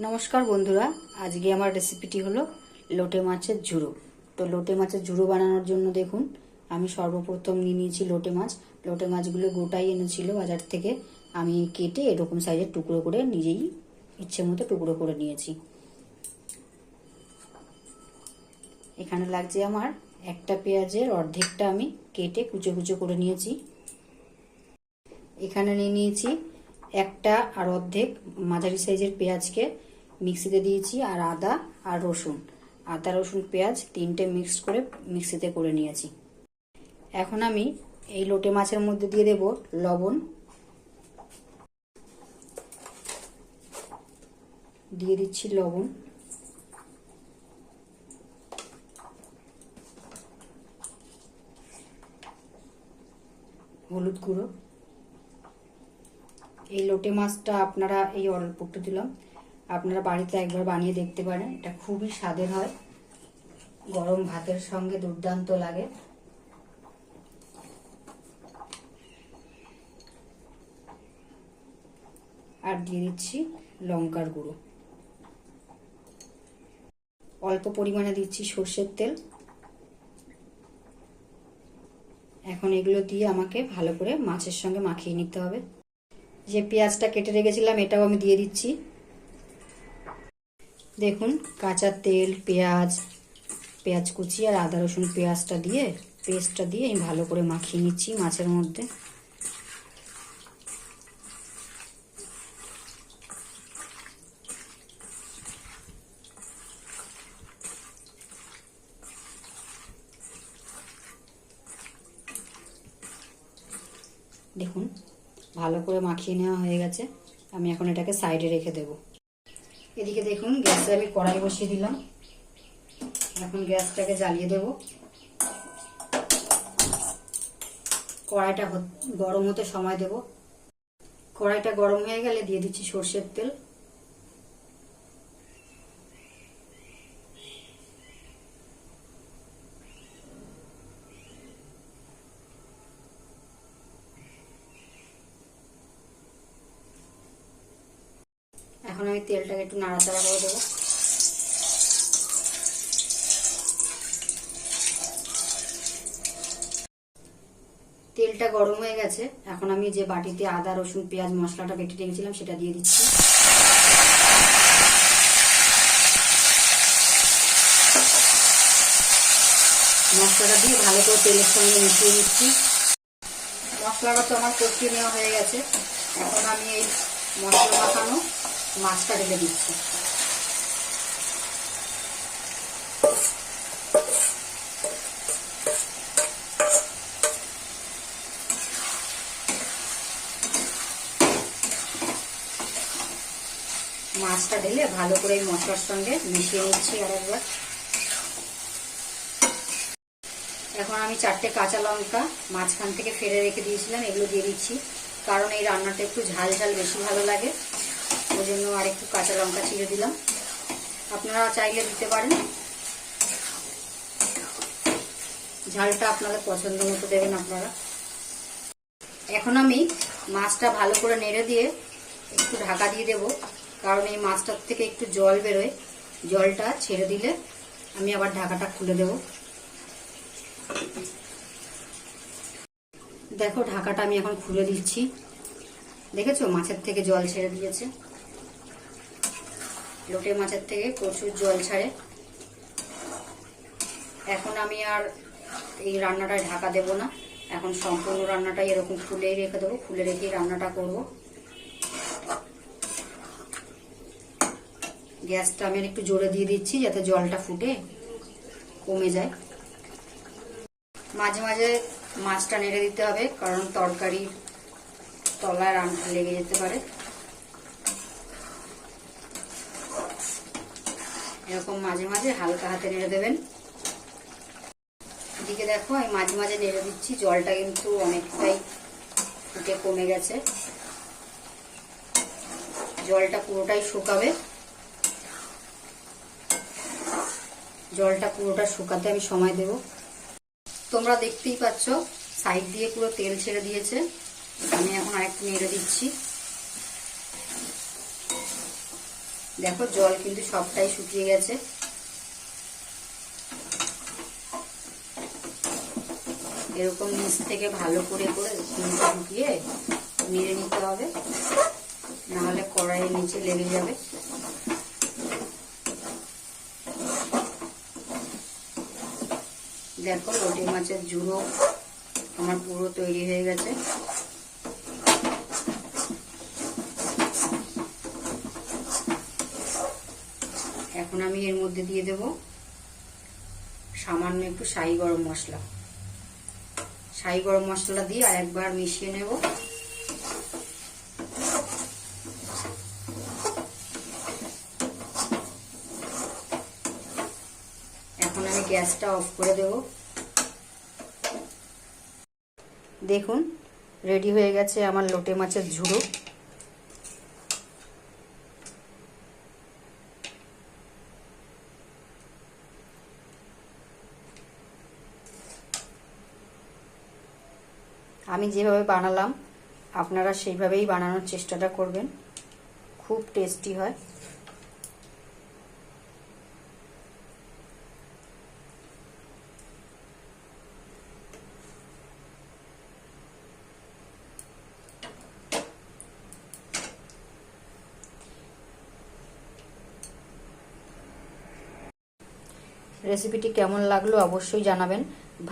নমস্কার বন্ধুরা, আজকে আমার রেসিপিটি হলো লোটে মাছের ঝুড়ো। তো লোটে মাছের ঝুড়ো বানানোর জন্য দেখুন, আমি সর্বপ্রথম নিয়ে নিয়েছি লোটে মাছ। লোটে মাছগুলো গোটাই এনেছিল বাজার থেকে। আমি কেটে এরকম সাইজের টুকরো করে নিজেই ইচ্ছে মতো টুকরো করে নিয়েছি। এখানে লাগছে আমার একটা পেঁয়াজের অর্ধেকটা আমি কেটে কুচো কুচো করে নিয়েছি। এখানে নিয়ে নিয়েছি একটা আর অর্ধেক মাঝারি সাইজের পেঁয়াজকে মিক্সিতে দিয়েছি, আর আদা আর রসুন, আদা রসুন পেঁয়াজ তিনটে মিক্স করে মিক্সিতে করে নিয়েছি। এখন আমি এই লোটে মাছের মধ্যে দিয়ে দেব লবণ, দিয়ে দিচ্ছি লবণ, হলুদ গুঁড়ো। এই লোটে মাছটা আপনারা এই অল্প একটু দিলাম, আপনারা বাড়িতে একবার বানিয়ে দেখতে পারেন। এটা খুবই স্বাদের হয়, গরম ভাতের সঙ্গে দুর্দান্ত লাগে। আর দিয়ে দিচ্ছি লঙ্কার গুঁড়ো, অল্প পরিমাণে দিচ্ছি সর্ষের তেল। এখন এগুলো দিয়ে আমাকে ভালো করে মাছের সঙ্গে মাখিয়ে নিতে হবে। যে পেঁয়াজটা কেটে রেখেছিলাম এটাও আমি দিয়ে দিচ্ছি। দেখুন, কাঁচা তেল, পেঁয়াজ কুচি আর আদা রসুন পেঁয়াজটা দিয়ে পেস্টটা দিয়ে আমি ভালো করে মাখিয়ে নিচ্ছি মাছের মধ্যে। দেখুন, ভালো করে মাখিয়ে নেওয়া হয়ে গেছে। আমি এখন এটাকে সাইডে রেখে দেব। এদিকে দেখুন, গ্যাসে আমি কড়াই বসিয়ে দিলাম। এখন গ্যাসটাকে জ্বালিয়ে দেব। কড়াইটা গরম হতে সময় দেব। কড়াইটা গরম হয়ে গেলে দিয়ে দিচ্ছি সর্ষের তেল। এখন আমি তেলটাকে একটু নাড়াচাড়া করে দেবো। তেলটা গরম হয়ে গেছে। এখন আমি যে বাটিতে আদা রসুন পেঁয়াজ মশলাটা বেটে রেখেছিলাম সেটা দিয়ে দিচ্ছি। মশলাটা দিয়ে ভালো করে তেলের সঙ্গে মিশিয়ে নিচ্ছি। মশলাটা তো আমার কষিয়ে নেওয়া হয়ে গেছে। এখন আমি এই মশলা মাখানো মাছটা ঢেলে দিচ্ছি। মাছটা ঢেলে ভালো করে এই মশলার সঙ্গে মিশিয়ে নিচ্ছি আর একবার। এখন আমি 4টে কাঁচা লঙ্কা মাঝখান থেকে ফেলে রেখে দিয়েছিলাম, এগুলো দিয়ে দিচ্ছি। কারণ এই রান্নাটা একটু ঝাল ঝাল বেশি ভালো লাগে, ওই জন্য আর একটু কাঁচা লঙ্কা ছিঁড়ে দিলাম। আপনারা চাইলে দিতে পারেন, ঝালটা আপনাদের পছন্দ মতো দেবেন আপনারা। এখন আমি মাছটা ভালো করে নেড়ে দিয়ে একটু ঢাকা দিয়ে দেব, কারণ এই মাছটার থেকে একটু জল বেরোয়। জলটা ছেড়ে দিলে আমি আবার ঢাকাটা খুলে দেব। দেখো, ঢাকাটা আমি এখন খুলে দিচ্ছি। দেখেছো, মাছের থেকে জল ছেড়ে দিয়েছে। লোটে মাছের থেকে প্রচুর জল ছাড়ে। এখন আমি আর এই রান্নাটায় ঢাকা দেব না। এখন সম্পূর্ণ রান্নাটাই এরকম খুলেই রেখে দেবো। খুলে রেখেই রান্নাটা করব। গ্যাসটা আমি একটু জোরে দিয়ে দিচ্ছি যাতে জলটা ফুটে কমে যায়। মাঝে মাঝে মাছটা নেড়ে দিতে হবে, কারণ তরকারি তলায় রান্না লেগে যেতে পারে। এরকম মাঝে মাঝে হালকা হাতে নেড়ে দেবেন। এদিকে দেখো, আমি মাঝে মাঝে নেড়ে দিচ্ছি। জলটা কিন্তু অনেকটাই ফুটে কমে গেছে। জলটা পুরোটাই শুকাবে। জলটা পুরোটা শুকাতে আমি সময় দেব। তোমরা দেখতেই পাচ্ছ, সাইড দিয়ে পুরো তেল ছেড়ে দিয়েছে। আমি এখন আরেকটু নেড়ে দিচ্ছি। দেখো জল কিন্তু সবটাই শুকিয়ে গেছে। এরকম নিচ থেকে ভালো করে চিনিটা ঢুকিয়ে নেড়ে নিতে হবে, নাহলে কড়াইয়ের নিচে লেগে যাবে। দেখো লোটে মাছের ঝুড়ো আমার পুরো তৈরি হয়ে গেছে। এখন আমি এর মধ্যে দিয়ে দেব সামান্য একটু শাহি গরম মশলা। শাহি গরম মশলা দিয়ে আর একবার মিশিয়ে নেব। এখন আমি গ্যাসটা অফ করে দেব। দেখুন রেডি হয়ে গেছে আমার লোটে মাছের ঝুড়ো। আমি যেভাবে বানালাম আপনারা সেইভাবেই বানানোর চেষ্টাটা করবেন, খুব টেস্টি হয়। রেসিপিটি কেমন লাগলো অবশ্যই জানাবেন।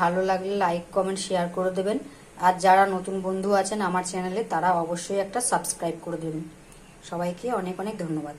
ভালো লাগলে লাইক কমেন্ট শেয়ার করে দেবেন। আর যারা নতুন বন্ধু আছেন আমার চ্যানেলে তারা অবশ্যই একটা সাবস্ক্রাইব করে দেবেন। সবাইকে অনেক অনেক ধন্যবাদ।